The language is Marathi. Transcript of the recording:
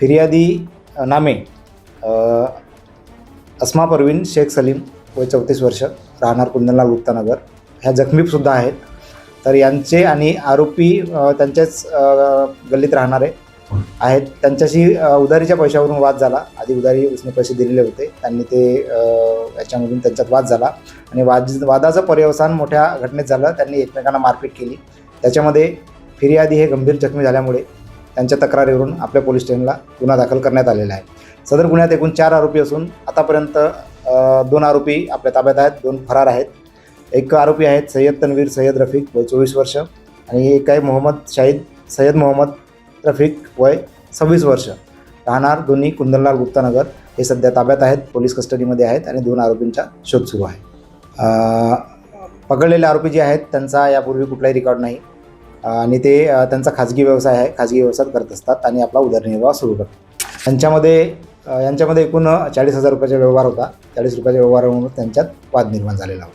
फिर्यादी नामे अस्मा परवीन शेख सलीम वय 34 वर्ष, राहणार कुंदनलाल गुप्ता नगर, ह्या जखमीसुद्धा आहेत. तर यांचे आणि आरोपी त्यांच्याच गल्लीत राहणारे आहेत. त्यांच्याशी उधारीच्या पैशावरून वाद झाला. आधी उधारी उसने पैसे दिलेले होते, त्यांनी ते याच्यामधून त्यांच्यात वाद झाला आणि वादाचं पर्यवसान मोठ्या घटनेत झालं. त्यांनी एकमेकांना मारपीट केली. त्याच्यामध्ये फिर्यादी हे गंभीर जखमी झाल्यामुळे त्यांच्या तक्रारीवरून आपल्या पोलीस स्टेशनला गुन्हा दाखल करण्यात आलेला आहे. सदर गुन्ह्यात एकूण 4 आरोपी असून आतापर्यंत 2 आरोपी आपल्या ताब्यात आहेत, 2 फरार आहेत. एक आरोपी आहेत सय्यद तन्वीर सय्यद रफिक वय 24 वर्ष आणि एक आहे मोहम्मद शाहिद सय्यद मोहम्मद रफिक वय 26 वर्ष, राहणार दोन्ही कुंदनलाल गुप्ता नगर. हे सध्या ताब्यात आहेत, पोलीस कस्टडीमध्ये आहेत आणि 2 आरोपींचा शोध सुरू आहे. पकडलेले आरोपी जे आहेत त्यांचा यापूर्वी कुठलाही रेकॉर्ड नाही आणि ते त्यांचा खाजगी व्यवसाय आहे, खाजगी व्यवसाय करत असतात आणि आपला उदरनिर्वाह सुरू करतात. यांच्यामध्ये एकूण 40,000 रुपयाचा व्यवहार होता. 40 रुपयाच्या व्यवहारामुळे त्यांच्यात वाद निर्माण झालेला होता.